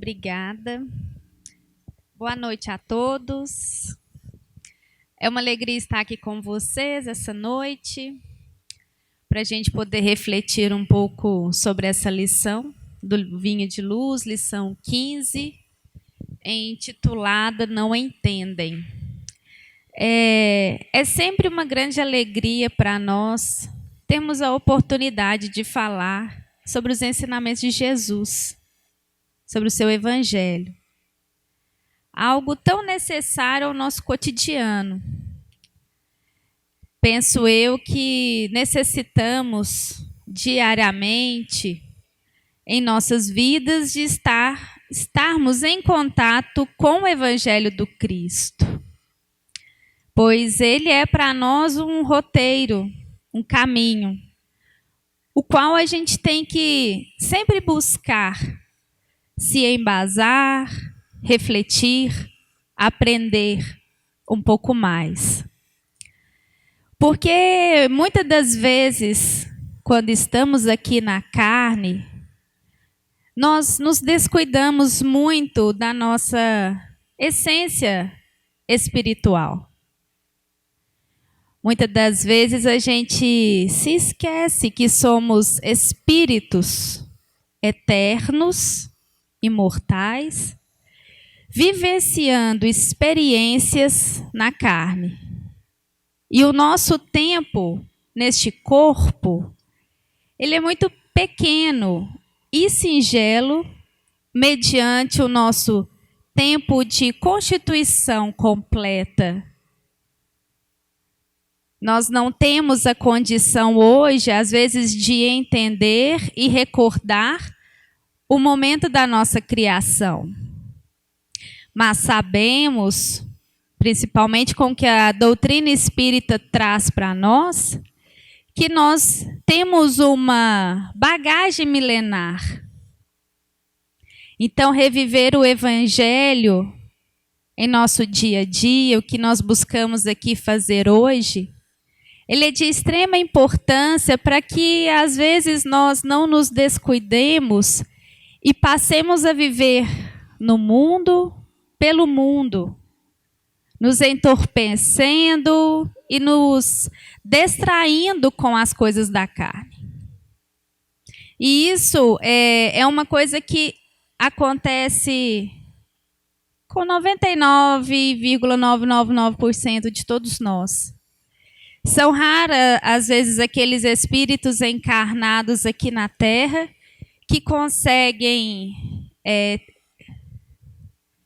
obrigada. Boa noite a todos. É uma alegria estar aqui com vocês essa noite, para a gente poder refletir um pouco sobre essa lição do Vinha de Luz, lição 15, intitulada Não Entendem. É sempre uma grande alegria para nós termos a oportunidade de falar sobre os ensinamentos de Jesus, sobre o seu Evangelho. Algo tão necessário ao nosso cotidiano. Penso eu que necessitamos diariamente em nossas vidas de estarmos em contato com o Evangelho do Cristo. Pois ele é para nós um roteiro, um caminho, o qual a gente tem que sempre buscar se embasar, refletir, aprender um pouco mais. Porque muitas das vezes, quando estamos aqui na carne, nós nos descuidamos muito da nossa essência espiritual. Muitas das vezes a gente se esquece que somos espíritos eternos, imortais, vivenciando experiências na carne. E o nosso tempo neste corpo, ele é muito pequeno e singelo, mediante o nosso tempo de constituição completa. Nós não temos a condição hoje, às vezes, de entender e recordar o momento da nossa criação. Mas sabemos, principalmente com o que a doutrina espírita traz para nós, que nós temos uma bagagem milenar. Então, reviver o Evangelho em nosso dia a dia, o que nós buscamos aqui fazer hoje, ele é de extrema importância para que, às vezes, nós não nos descuidemos e passemos a viver no mundo, pelo mundo, nos entorpecendo e nos distraindo com as coisas da carne. E isso é uma coisa que acontece com 99,999% de todos nós. São raras, às vezes, aqueles espíritos encarnados aqui na Terra que conseguem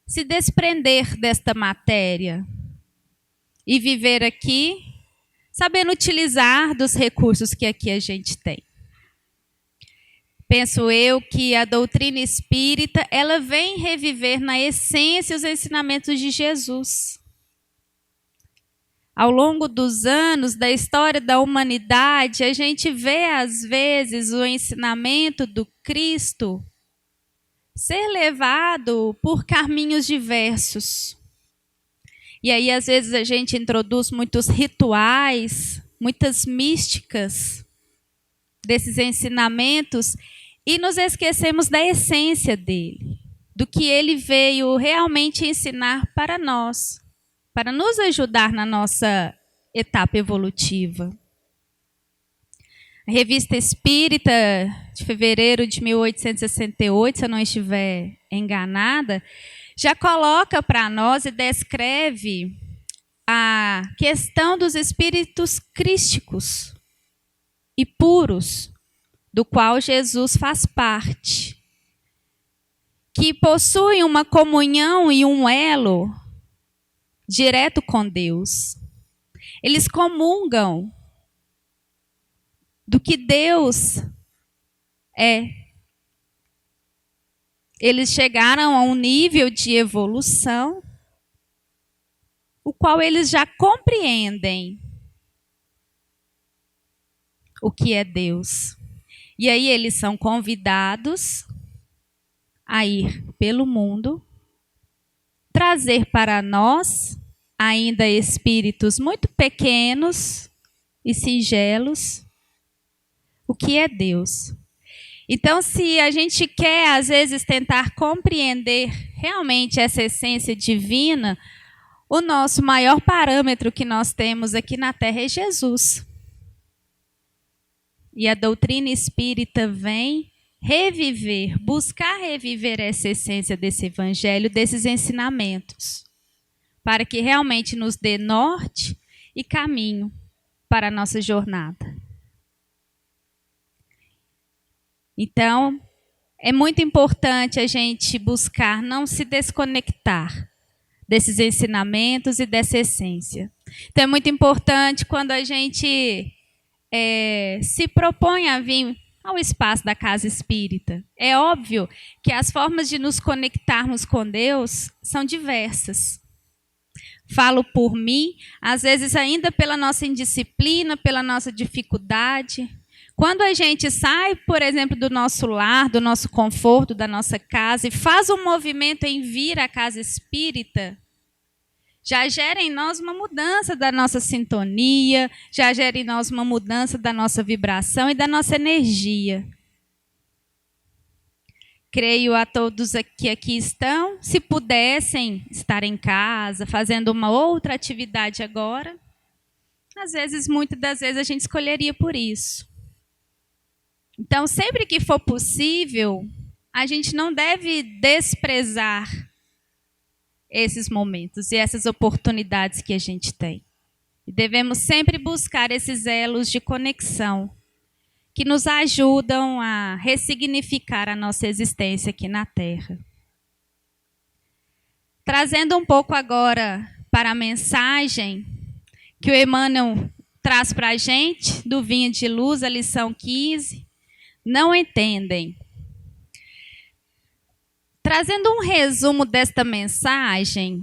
se desprender desta matéria e viver aqui, sabendo utilizar dos recursos que aqui a gente tem. Penso eu que a doutrina espírita, ela vem reviver na essência os ensinamentos de Jesus. Ao longo dos anos, da história da humanidade, a gente vê, às vezes, o ensinamento do Cristo ser levado por caminhos diversos. E aí, às vezes, a gente introduz muitos rituais, muitas místicas desses ensinamentos e nos esquecemos da essência dele, do que ele veio realmente ensinar para nós, para nos ajudar na nossa etapa evolutiva. A Revista Espírita, de fevereiro de 1868, se eu não estiver enganada, já coloca para nós e descreve a questão dos espíritos crísticos e puros, do qual Jesus faz parte, que possuem uma comunhão e um elo direto com Deus. Eles comungam do que Deus é. Eles chegaram a um nível de evolução, o qual eles já compreendem o que é Deus. E aí eles são convidados a ir pelo mundo, trazer para nós, ainda espíritos muito pequenos e singelos, o que é Deus. Então, se a gente quer, às vezes, tentar compreender realmente essa essência divina, o nosso maior parâmetro que nós temos aqui na Terra é Jesus. E a doutrina espírita vem reviver, buscar reviver essa essência desse evangelho, desses ensinamentos, para que realmente nos dê norte e caminho para a nossa jornada. Então, é muito importante a gente buscar não se desconectar desses ensinamentos e dessa essência. Então, é muito importante quando a gente se propõe a vir ao espaço da casa espírita. É óbvio que as formas de nos conectarmos com Deus são diversas. Falo por mim, às vezes ainda pela nossa indisciplina, pela nossa dificuldade. Quando a gente sai, por exemplo, do nosso lar, do nosso conforto, da nossa casa, e faz um movimento em vir à casa espírita, já gera em nós uma mudança da nossa sintonia, já gera em nós uma mudança da nossa vibração e da nossa energia. Creio a todos que aqui estão, se pudessem estar em casa, fazendo uma outra atividade agora, às vezes, muitas das vezes, a gente escolheria por isso. Então, sempre que for possível, a gente não deve desprezar esses momentos e essas oportunidades que a gente tem. E devemos sempre buscar esses elos de conexão que nos ajudam a ressignificar a nossa existência aqui na Terra. Trazendo um pouco agora para a mensagem que o Emmanuel traz para a gente, do Vinha de Luz, a lição 15, não entendem. Trazendo um resumo desta mensagem,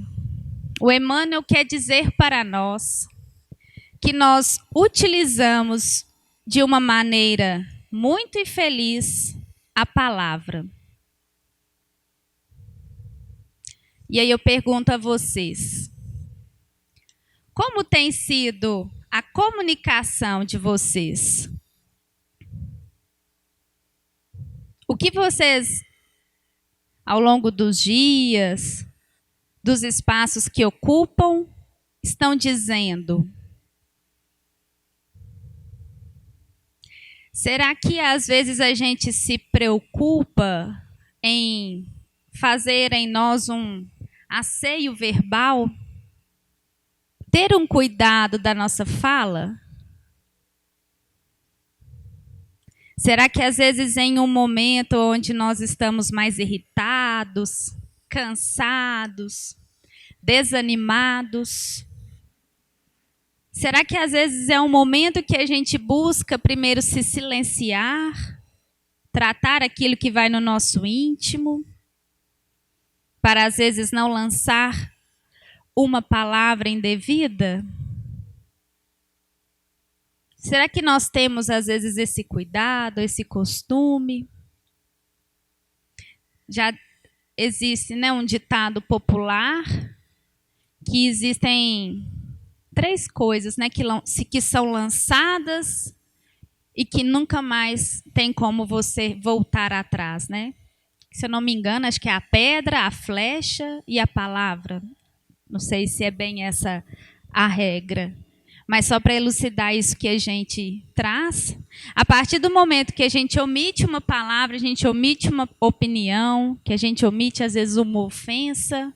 o Emmanuel quer dizer para nós que nós utilizamos de uma maneira muito infeliz a palavra. E aí eu pergunto a vocês, como tem sido a comunicação de vocês? O que vocês, ao longo dos dias, dos espaços que ocupam, estão dizendo? Será que às vezes a gente se preocupa em fazer em nós um asseio verbal? Ter um cuidado da nossa fala? Será que às vezes em um momento onde nós estamos mais irritados, cansados, desanimados, será que às vezes é um momento que a gente busca primeiro se silenciar, tratar aquilo que vai no nosso íntimo, para às vezes não lançar uma palavra indevida? Será que nós temos, às vezes, esse cuidado, esse costume? Já existe, né, um ditado popular que existem 3 coisas, né, que são lançadas e que nunca mais tem como você voltar atrás, né? Se eu não me engano, acho que é a pedra, a flecha e a palavra. Não sei se é bem essa a regra. Mas só para elucidar isso que a gente traz, a partir do momento que a gente omite uma palavra, a gente omite uma opinião, que a gente omite às vezes uma ofensa,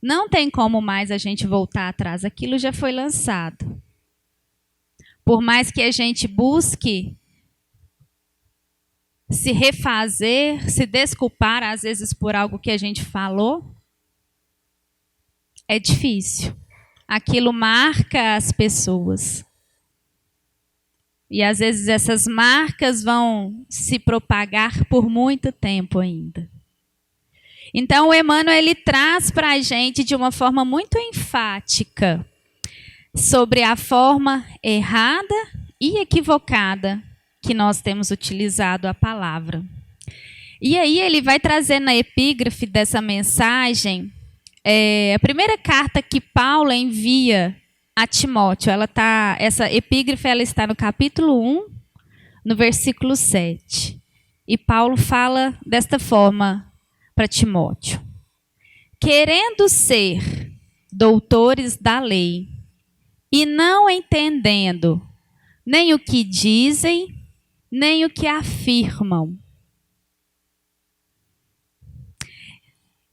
não tem como mais a gente voltar atrás, aquilo já foi lançado. Por mais que a gente busque se refazer, se desculpar às vezes por algo que a gente falou, é difícil. Aquilo marca as pessoas. E às vezes essas marcas vão se propagar por muito tempo ainda. Então o Emmanuel ele traz para a gente de uma forma muito enfática sobre a forma errada e equivocada que nós temos utilizado a palavra. E aí ele vai trazer na epígrafe dessa mensagem a primeira carta que Paulo envia a Timóteo. Essa epígrafe ela está no capítulo 1, no versículo 7. E Paulo fala desta forma para Timóteo: querendo ser doutores da lei e não entendendo nem o que dizem, nem o que afirmam.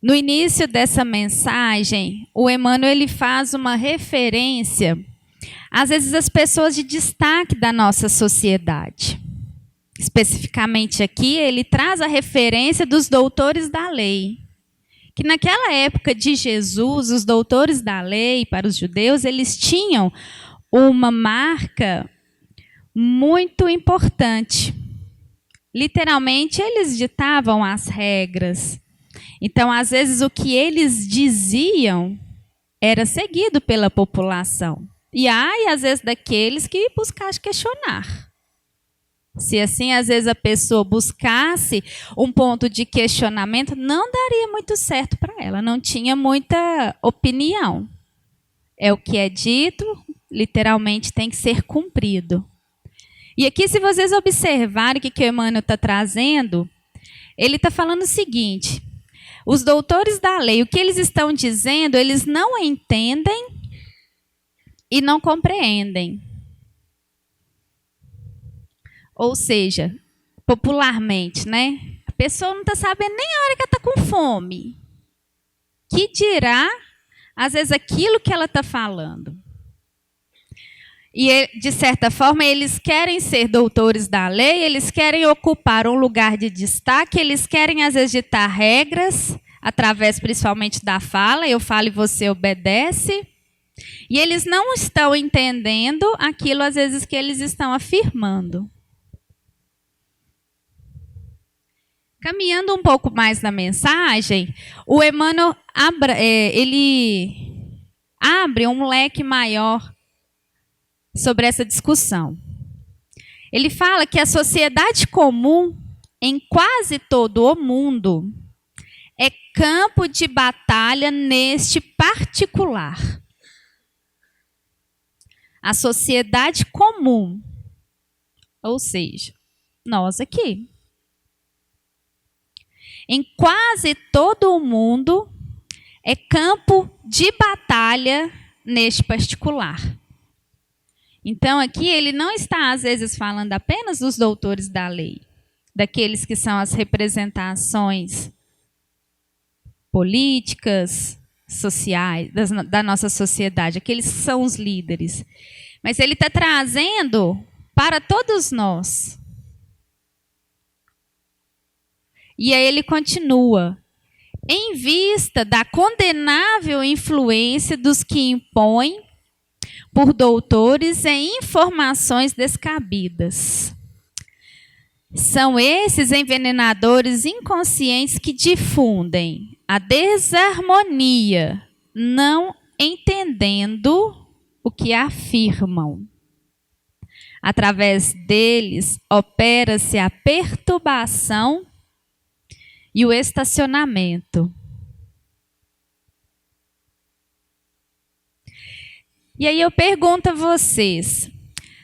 No início dessa mensagem, o Emmanuel ele faz uma referência, às vezes, às pessoas de destaque da nossa sociedade. Especificamente aqui, ele traz a referência dos doutores da lei. Que naquela época de Jesus, os doutores da lei, para os judeus, eles tinham uma marca muito importante. Literalmente, eles ditavam as regras. Então, às vezes, o que eles diziam era seguido pela população. E às vezes, daqueles que buscassem questionar. Se assim, às vezes, a pessoa buscasse um ponto de questionamento, não daria muito certo para ela, não tinha muita opinião. É o que é dito, literalmente tem que ser cumprido. E aqui, se vocês observarem o que o Emmanuel está trazendo, ele está falando o seguinte: os doutores da lei, o que eles estão dizendo, eles não entendem e não compreendem. Ou seja, popularmente, né? A pessoa não está sabendo nem a hora que ela está com fome. Que dirá, às vezes, aquilo que ela está falando. E, de certa forma, eles querem ser doutores da lei, eles querem ocupar um lugar de destaque, eles querem, às vezes, ditar regras, através, principalmente, da fala. Eu falo e você obedece. E eles não estão entendendo aquilo, às vezes, que eles estão afirmando. Caminhando um pouco mais na mensagem, o Emmanuel ele abre um leque maior sobre essa discussão. Ele fala que a sociedade comum, em quase todo o mundo, é campo de batalha neste particular. A sociedade comum, ou seja, nós aqui. Em quase todo o mundo, é campo de batalha neste particular. Então, aqui ele não está, às vezes, falando apenas dos doutores da lei, daqueles que são as representações políticas, sociais, da nossa sociedade, aqueles que são os líderes. Mas ele está trazendo para todos nós. E aí ele continua: em vista da condenável influência dos que impõem por doutores em informações descabidas. São esses envenenadores inconscientes que difundem a desarmonia, não entendendo o que afirmam. Através deles, opera-se a perturbação e o estacionamento. E aí eu pergunto a vocês,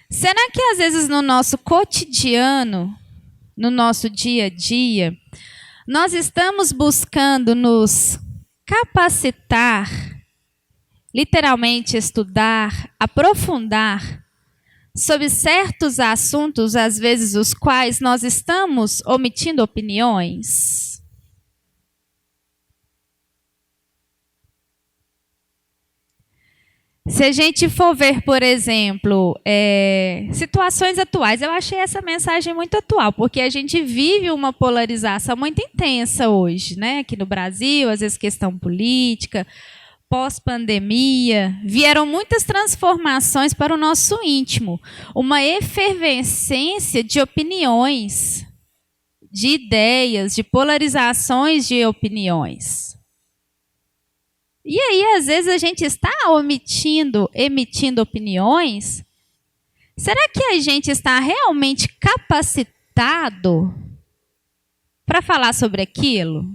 será que às vezes no nosso cotidiano, no nosso dia a dia, nós estamos buscando nos capacitar, literalmente estudar, aprofundar, sobre certos assuntos, às vezes os quais nós estamos omitindo opiniões? Se a gente for ver, por exemplo, situações atuais, eu achei essa mensagem muito atual, porque a gente vive uma polarização muito intensa hoje, né? Aqui no Brasil, às vezes questão política, pós-pandemia, vieram muitas transformações para o nosso íntimo, uma efervescência de opiniões, de ideias, de polarizações de opiniões. E aí, às vezes, a gente está emitindo opiniões. Será que a gente está realmente capacitado para falar sobre aquilo?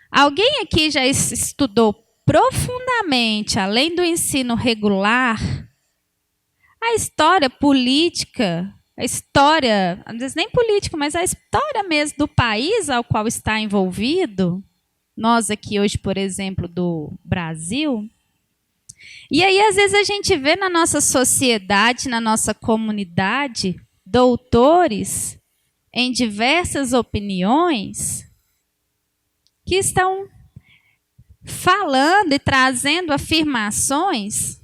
Alguém aqui já estudou profundamente, além do ensino regular, a história política, a história, às vezes nem política, mas a história mesmo do país ao qual está envolvido, nós aqui hoje, por exemplo, do Brasil. E aí, às vezes, a gente vê na nossa sociedade, na nossa comunidade, doutores em diversas opiniões que estão falando e trazendo afirmações,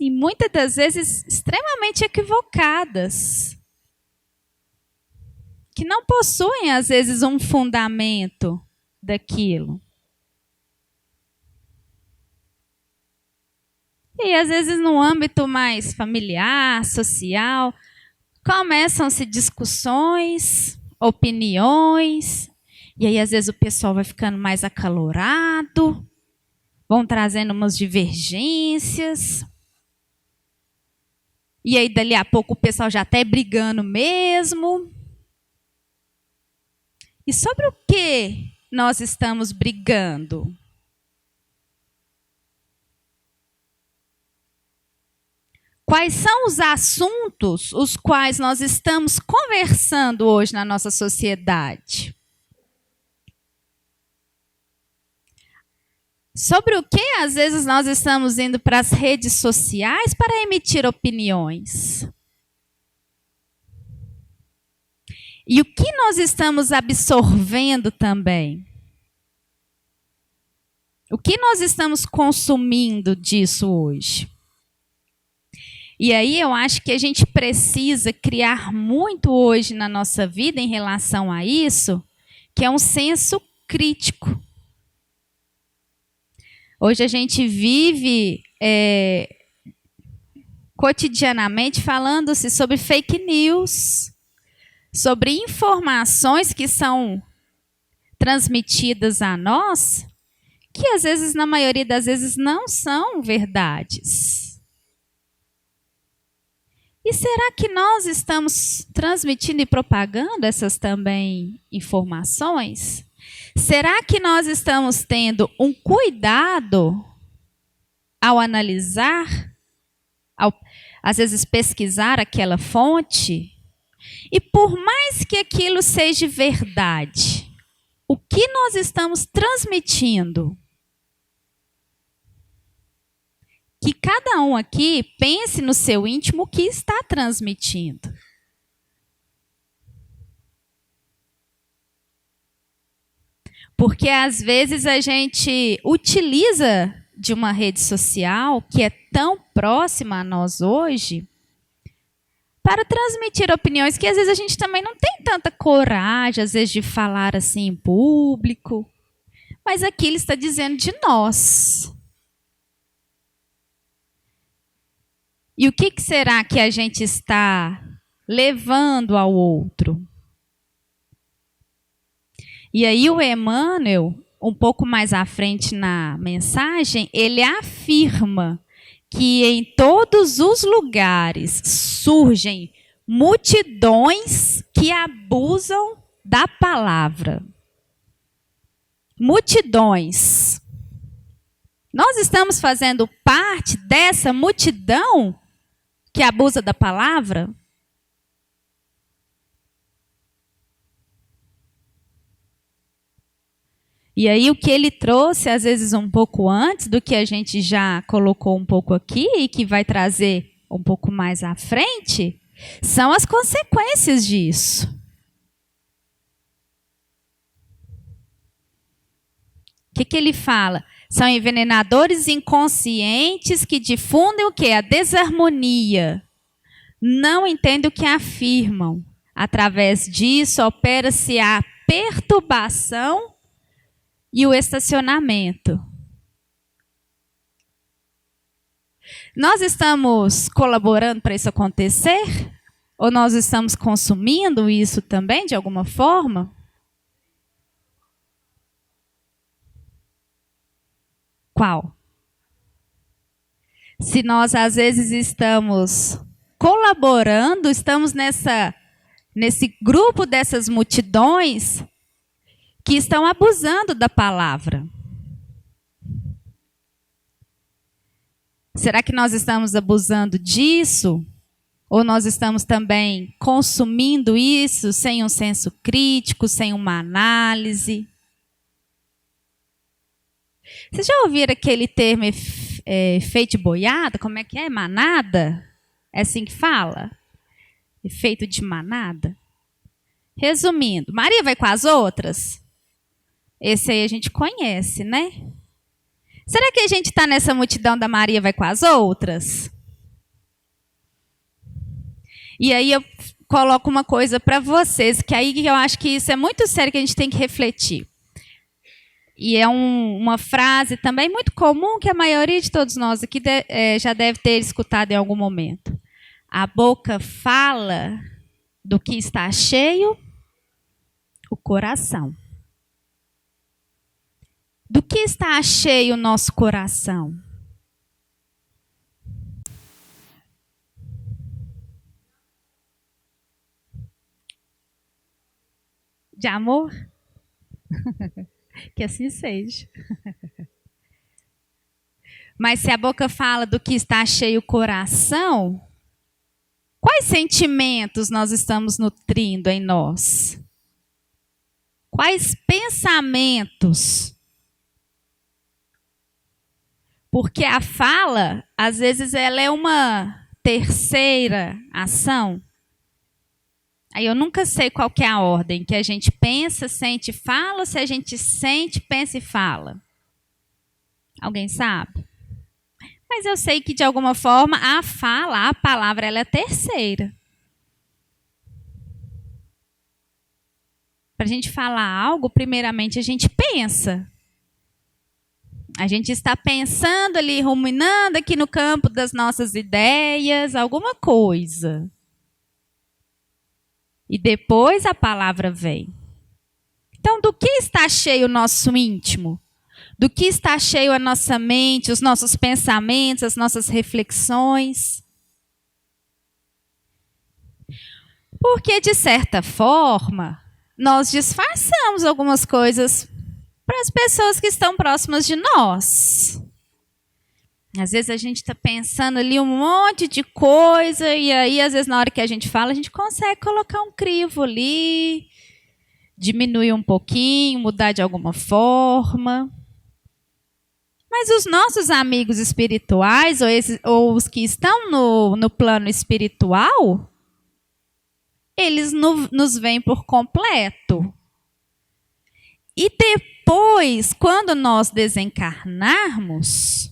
e muitas das vezes extremamente equivocadas, que não possuem, às vezes, um fundamento daquilo. E, às vezes, no âmbito mais familiar, social, começam-se discussões, opiniões, e aí, às vezes, o pessoal vai ficando mais acalorado, vão trazendo umas divergências, e aí, dali a pouco, o pessoal já está brigando mesmo. E sobre o que nós estamos brigando? Quais são os assuntos os quais nós estamos conversando hoje na nossa sociedade? Sobre o que, às vezes, nós estamos indo para as redes sociais para emitir opiniões? E o que nós estamos absorvendo também? O que nós estamos consumindo disso hoje? E aí eu acho que a gente precisa criar muito hoje na nossa vida em relação a isso, que é um senso crítico. Hoje a gente vive cotidianamente falando-se sobre fake news, sobre informações que são transmitidas a nós, que às vezes, na maioria das vezes, não são verdades. E será que nós estamos transmitindo e propagando essas também informações? Será que nós estamos tendo um cuidado ao analisar, ao, às vezes, pesquisar aquela fonte? E por mais que aquilo seja verdade, o que nós estamos transmitindo? Que cada um aqui pense no seu íntimo o que está transmitindo. Porque às vezes a gente utiliza de uma rede social que é tão próxima a nós hoje para transmitir opiniões que às vezes a gente também não tem tanta coragem, às vezes, de falar assim em público. Mas aqui ele está dizendo de nós. E o que será que a gente está levando ao outro? E aí o Emmanuel, um pouco mais à frente na mensagem, ele afirma que em todos os lugares surgem multidões que abusam da palavra. Multidões. Nós estamos fazendo parte dessa multidão que abusa da palavra? E aí o que ele trouxe, às vezes um pouco antes do que a gente já colocou um pouco aqui e que vai trazer um pouco mais à frente, são as consequências disso. O que ele fala? São envenenadores inconscientes que difundem o quê? A desarmonia. Não entendem o que afirmam. Através disso, opera-se a perturbação e o estacionamento. Nós estamos colaborando para isso acontecer? Ou nós estamos consumindo isso também, de alguma forma? Qual? Se nós, às vezes, estamos colaborando, estamos nesse grupo dessas multidões que estão abusando da palavra. Será que nós estamos abusando disso? Ou nós estamos também consumindo isso sem um senso crítico, sem uma análise? Vocês já ouviram aquele termo efeito de boiada? Como é que é? Manada? É assim que fala? Efeito de manada? Resumindo, Maria vai com as outras? Esse aí a gente conhece, né? Será que a gente está nessa multidão da Maria vai com as outras? E aí eu coloco uma coisa para vocês, que aí eu acho que isso é muito sério, que a gente tem que refletir. E é uma frase também muito comum, que a maioria de todos nós aqui já deve ter escutado em algum momento. A boca fala do que está cheio, o coração. Do que está cheio o nosso coração? De amor? Que assim seja. Mas se a boca fala do que está cheio o coração, quais sentimentos nós estamos nutrindo em nós? Quais pensamentos? Porque a fala, às vezes, ela é uma terceira ação. Aí eu nunca sei qual que é a ordem, que a gente pensa, sente e fala, ou se a gente sente, pensa e fala. Alguém sabe? Mas eu sei que, de alguma forma, a fala, a palavra, ela é a terceira. Para a gente falar algo, primeiramente a gente pensa. A gente está pensando ali, ruminando aqui no campo das nossas ideias, alguma coisa. E depois a palavra vem. Então, do que está cheio o nosso íntimo? Do que está cheio a nossa mente, os nossos pensamentos, as nossas reflexões? Porque, de certa forma, nós disfarçamos algumas coisas para as pessoas que estão próximas de nós. Às vezes a gente está pensando ali um monte de coisa e aí, às vezes, na hora que a gente fala, a gente consegue colocar um crivo ali, diminuir um pouquinho, mudar de alguma forma. Mas os nossos amigos espirituais, ou os que estão no plano espiritual, eles nos veem por completo. E depois, quando nós desencarnarmos,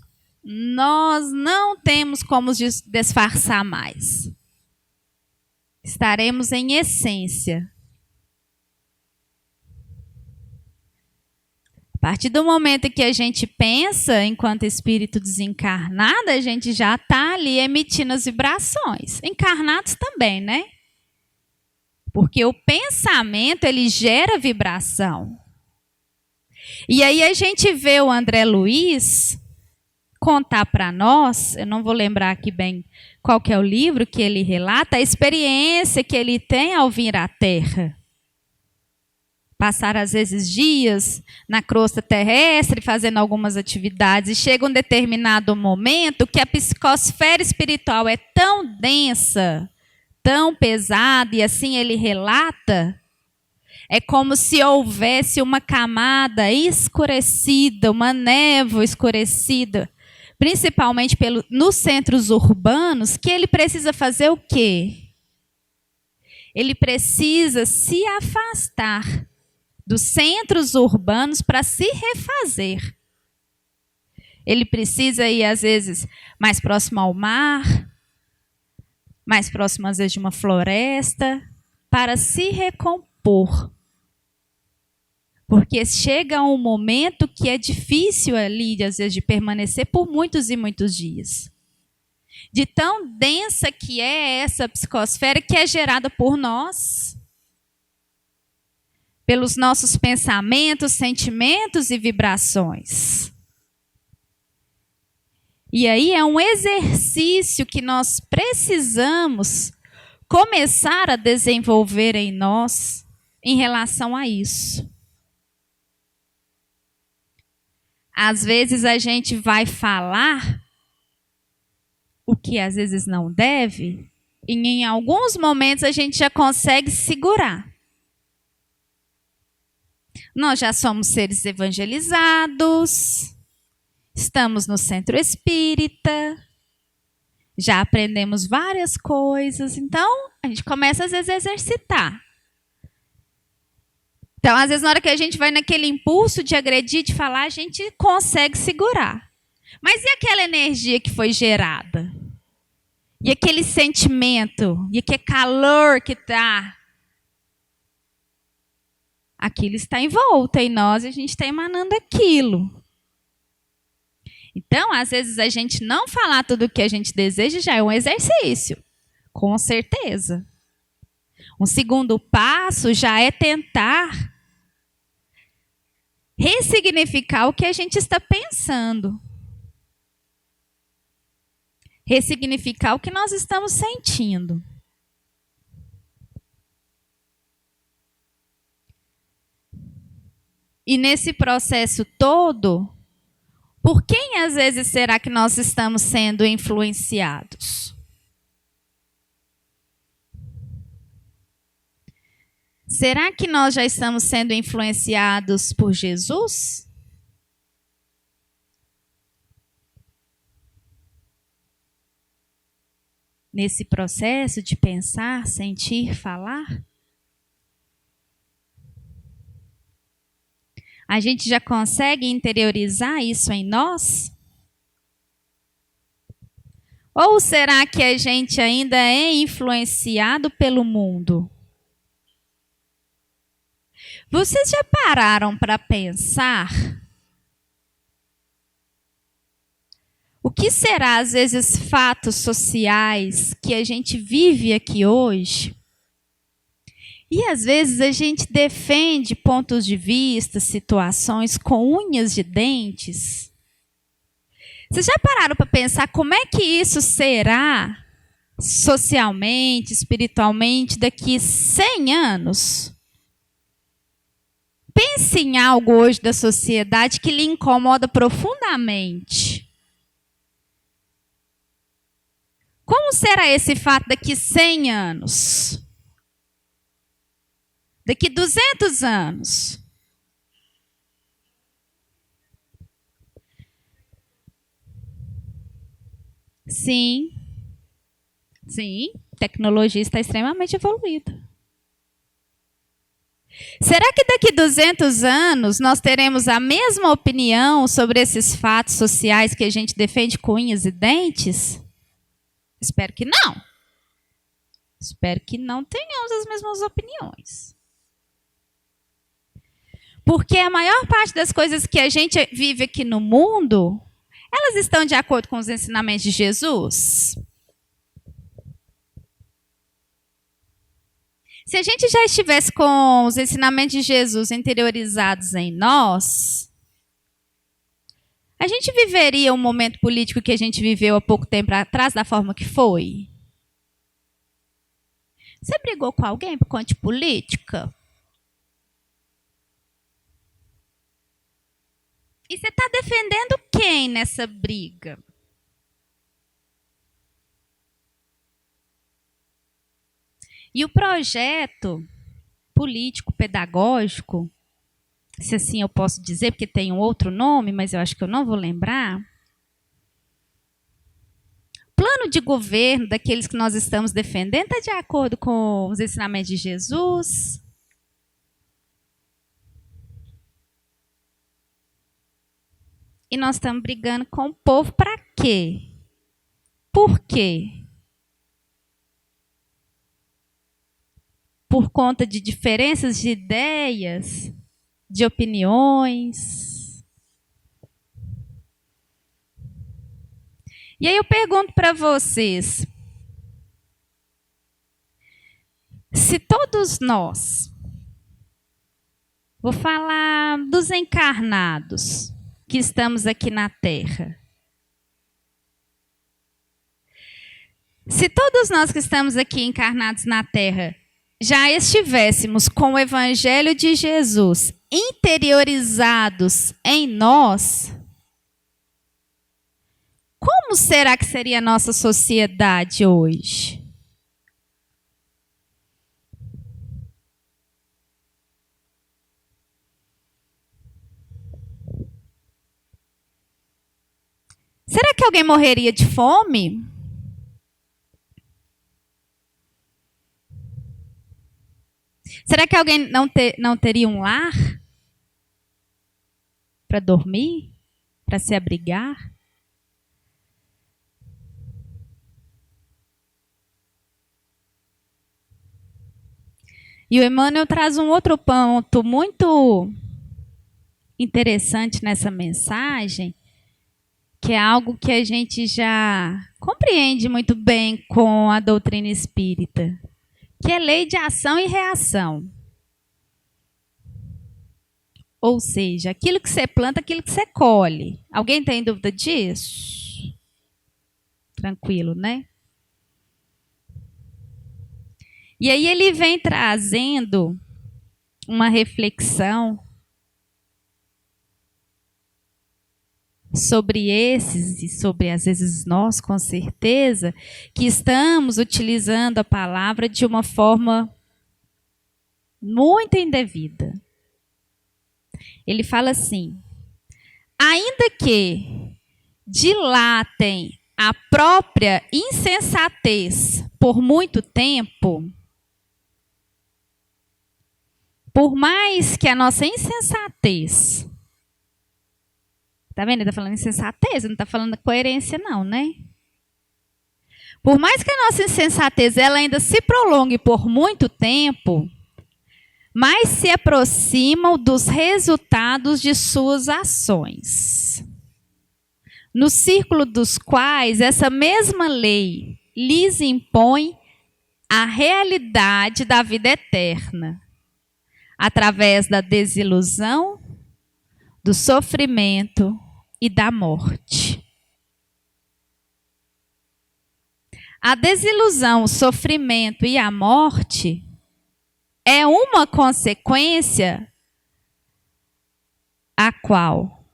nós não temos como disfarçar mais. Estaremos em essência. A partir do momento que a gente pensa enquanto espírito desencarnado, a gente já está ali emitindo as vibrações. Encarnados também, né? Porque o pensamento, ele gera vibração. E aí a gente vê o André Luiz contar para nós, eu não vou lembrar aqui bem qual que é o livro que ele relata, a experiência que ele tem ao vir à Terra. Passar, às vezes, dias na crosta terrestre, fazendo algumas atividades, e chega um determinado momento que a psicosfera espiritual é tão densa, tão pesada, e assim ele relata, é como se houvesse uma camada escurecida, uma névoa escurecida, principalmente nos centros urbanos, que ele precisa fazer o quê? Ele precisa se afastar dos centros urbanos para se refazer. Ele precisa ir, às vezes, mais próximo ao mar, mais próximo, às vezes, de uma floresta, para se recompor. Porque chega um momento que é difícil ali, às vezes, de permanecer por muitos e muitos dias. De tão densa que é essa psicosfera que é gerada por nós. Pelos nossos pensamentos, sentimentos e vibrações. E aí é um exercício que nós precisamos começar a desenvolver em nós em relação a isso. Às vezes a gente vai falar o que às vezes não deve, E em alguns momentos a gente já consegue segurar. Nós já somos seres evangelizados, estamos no centro espírita, já aprendemos várias coisas, então a gente começa às vezes a exercitar. Então, às vezes, na hora que a gente vai naquele impulso de agredir, de falar, a gente consegue segurar. Mas e aquela energia que foi gerada? E aquele sentimento? E aquele calor que está? Aquilo está em volta em nós e a gente está emanando aquilo. Então, às vezes, a gente não falar tudo o que a gente deseja já é um exercício. Com certeza. Um segundo passo já é tentar ressignificar o que a gente está pensando. Ressignificar o que nós estamos sentindo. E nesse processo todo, por quem às vezes será que nós estamos sendo influenciados? Será que nós já estamos sendo influenciados por Jesus? Nesse processo de pensar, sentir, falar? A gente já consegue interiorizar isso em nós? Ou será que a gente ainda é influenciado pelo mundo? Vocês já pararam para pensar? O que será, às vezes, fatos sociais que a gente vive aqui hoje? E, às vezes, a gente defende pontos de vista, situações com unhas de dentes? Vocês já pararam para pensar como é que isso será socialmente, espiritualmente, daqui 100 anos? Pense em algo hoje da sociedade que lhe incomoda profundamente. Como será esse fato daqui 100 anos? Daqui 200 anos? Sim. Sim, a tecnologia está extremamente evoluída. Será que daqui 200 anos nós teremos a mesma opinião sobre esses fatos sociais que a gente defende com unhas e dentes? Espero que não. Espero que não tenhamos as mesmas opiniões. Porque a maior parte das coisas que a gente vive aqui no mundo, elas estão de acordo com os ensinamentos de Jesus? Se a gente já estivesse com os ensinamentos de Jesus interiorizados em nós, a gente viveria um momento político que a gente viveu há pouco tempo atrás da forma que foi? Você brigou com alguém por conta de política? E você está defendendo quem nessa briga? E o projeto político-pedagógico, se assim eu posso dizer, porque tem um outro nome, mas eu acho que eu não vou lembrar. Plano de governo daqueles que nós estamos defendendo está de acordo com os ensinamentos de Jesus? E nós estamos brigando com o povo para quê? Por quê? Por conta de diferenças de ideias, de opiniões. E aí eu pergunto para vocês, se todos nós, vou falar dos encarnados que estamos aqui na Terra, se todos nós que estamos aqui encarnados na Terra já estivéssemos com o Evangelho de Jesus interiorizados em nós, como será que seria a nossa sociedade hoje? que alguém morreria de fome? Será que alguém não teria um lar para dormir, para se abrigar? E o Emmanuel traz um outro ponto muito interessante nessa mensagem, que é algo que a gente já compreende muito bem com a doutrina espírita, que é lei de ação e reação. Ou seja, aquilo que você planta, aquilo que você colhe. Alguém tem dúvida disso? Tranquilo, né? E aí ele vem trazendo uma reflexão sobre esses e sobre, às vezes, nós, com certeza, que estamos utilizando a palavra de uma forma muito indevida. Ele fala assim: ainda que dilatem a própria insensatez por muito tempo, por mais que a nossa insensatez, tá vendo? Ele está falando insensatez, não está falando coerência não, né? Por mais que a nossa insensatez ela ainda se prolongue por muito tempo, mais se aproximam dos resultados de suas ações, no círculo dos quais essa mesma lei lhes impõe a realidade da vida eterna, através da desilusão, do sofrimento e da morte. A desilusão, o sofrimento e a morte é uma consequência a qual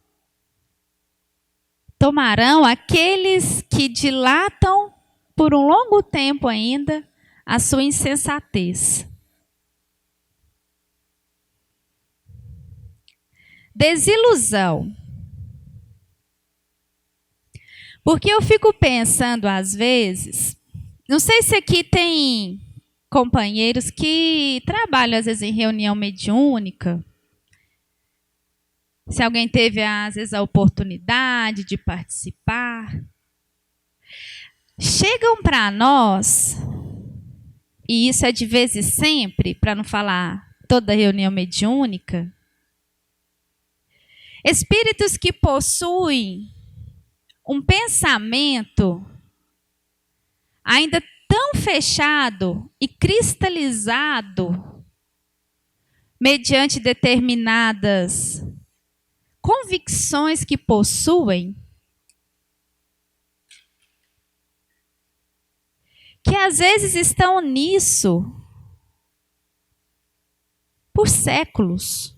tomarão aqueles que dilatam por um longo tempo ainda a sua insensatez. Desilusão. Porque eu fico pensando às vezes, não sei se aqui tem companheiros que trabalham às vezes em reunião mediúnica, se alguém teve às vezes a oportunidade de participar, chegam para nós, e isso é de vez em sempre, para não falar toda reunião mediúnica, espíritos que possuem um pensamento ainda tão fechado e cristalizado mediante determinadas convicções que possuem, que às vezes estão nisso por séculos.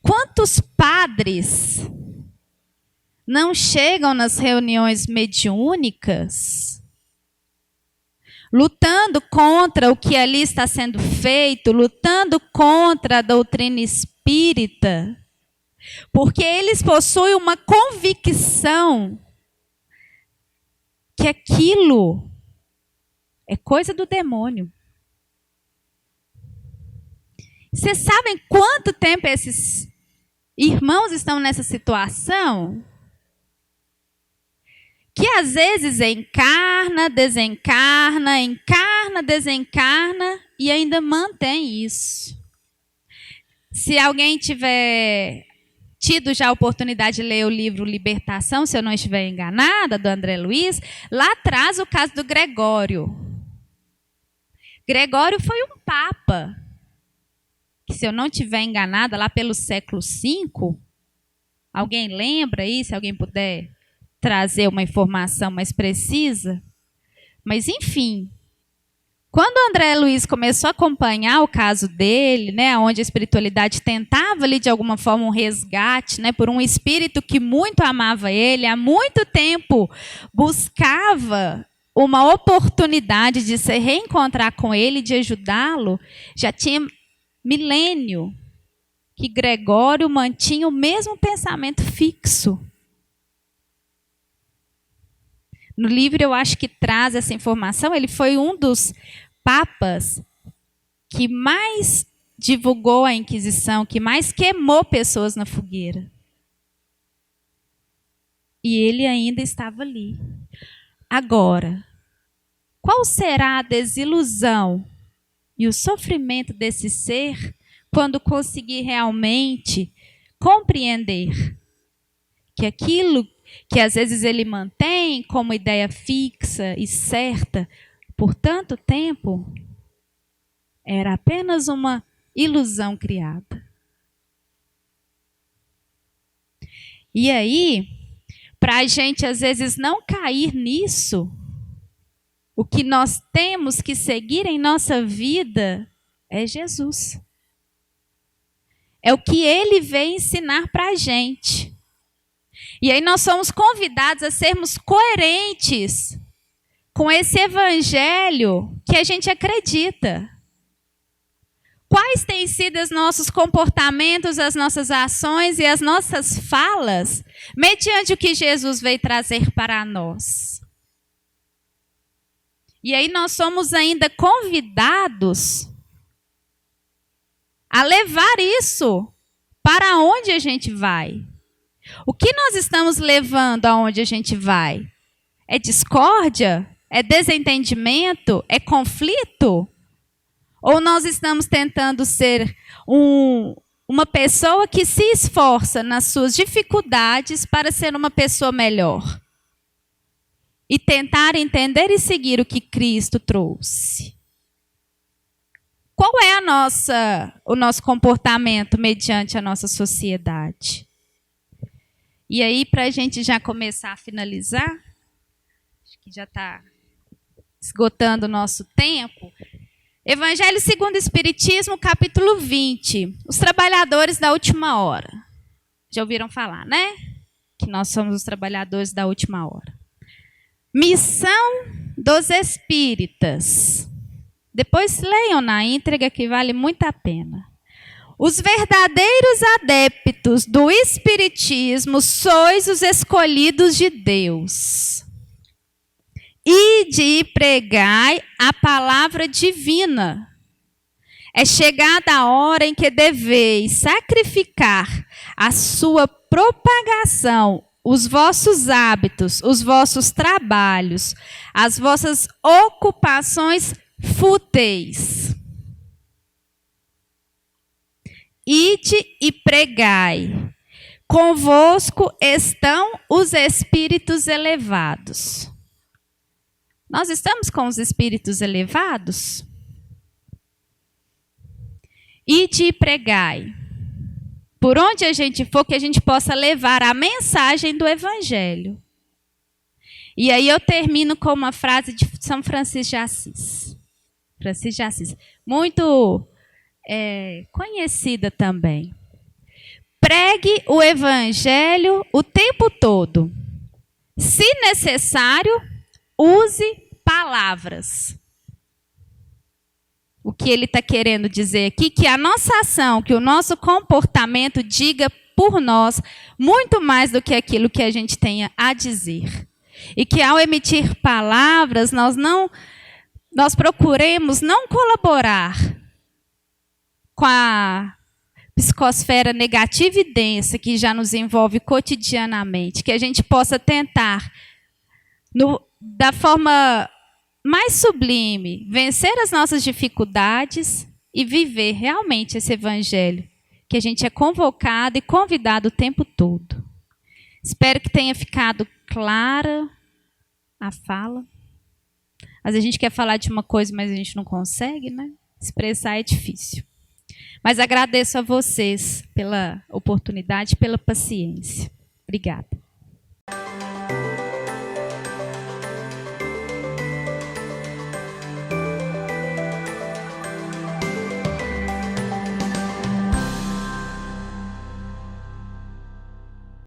Quantos padres não chegam nas reuniões mediúnicas lutando contra o que ali está sendo feito, lutando contra a doutrina espírita, porque eles possuem uma convicção que aquilo é coisa do demônio. Vocês sabem quanto tempo esses irmãos estão nessa situação? Que às vezes encarna, desencarna, encarna, desencarna e ainda mantém isso. Se alguém tiver tido já a oportunidade de ler o livro Libertação, se eu não estiver enganada, do André Luiz, lá traz o caso do Gregório. Gregório foi um papa, que se eu não estiver enganada, lá pelo século V, alguém lembra aí, se alguém puder trazer uma informação mais precisa? Mas, enfim, quando o André Luiz começou a acompanhar o caso dele, né, onde a espiritualidade tentava ali de alguma forma um resgate, né, por um espírito que muito amava ele, há muito tempo buscava uma oportunidade de se reencontrar com ele, de ajudá-lo, já tinha milênio que Gregório mantinha o mesmo pensamento fixo. no livro eu acho que traz essa informação. Ele foi um dos papas que mais divulgou a Inquisição, que mais queimou pessoas na fogueira. E ele ainda estava ali. Agora, qual será a desilusão e o sofrimento desse ser quando conseguir realmente compreender que aquilo que às vezes ele mantém como ideia fixa e certa por tanto tempo era apenas uma ilusão criada. E aí, para a gente às vezes não cair nisso, o que nós temos que seguir em nossa vida é Jesus. É o que ele veio ensinar para a gente. E aí nós somos convidados a sermos coerentes com esse evangelho que a gente acredita. Quais têm sido os nossos comportamentos, as nossas ações e as nossas falas, mediante o que Jesus veio trazer para nós? E aí nós somos ainda convidados a levar isso para onde a gente vai. O que nós estamos levando aonde a gente vai? É discórdia? É desentendimento? É conflito? Ou nós estamos tentando ser uma pessoa que se esforça nas suas dificuldades para ser uma pessoa melhor? E tentar entender e seguir o que Cristo trouxe. Qual é o nosso comportamento mediante a nossa sociedade? E aí, para a gente já começar a finalizar, acho que já está esgotando o nosso tempo. Evangelho segundo o Espiritismo, capítulo 20. Os trabalhadores da última hora. Já ouviram falar, né? Que nós somos os trabalhadores da última hora. Missão dos espíritas. Depois leiam na íntegra que vale muito a pena. Os verdadeiros adeptos do espiritismo sois os escolhidos de Deus. Ide e pregai a palavra divina. É chegada a hora em que deveis sacrificar a sua propagação, os vossos hábitos, os vossos trabalhos, as vossas ocupações fúteis. Ide e pregai. Convosco estão os espíritos elevados. Nós estamos com os espíritos elevados? Ide e pregai. Por onde a gente for, que a gente possa levar a mensagem do Evangelho. E aí eu termino com uma frase de São Francisco de Assis. Francisco de Assis. Muito conhecida também. Pregue o Evangelho o tempo todo. Se necessário, use palavras. O que ele está querendo dizer aqui? Que a nossa ação, que o nosso comportamento diga por nós muito mais do que aquilo que a gente tenha a dizer. E que ao emitir palavras, nós procuremos não colaborar com a psicosfera negativa e densa que já nos envolve cotidianamente. Que a gente possa tentar, da forma mais sublime, vencer as nossas dificuldades e viver realmente esse evangelho que a gente é convocado e convidado o tempo todo. Espero que tenha ficado clara a fala. Às vezes a gente quer falar de uma coisa, mas a gente não consegue, né? Expressar é difícil. Mas agradeço a vocês pela oportunidade, pela paciência. Obrigada.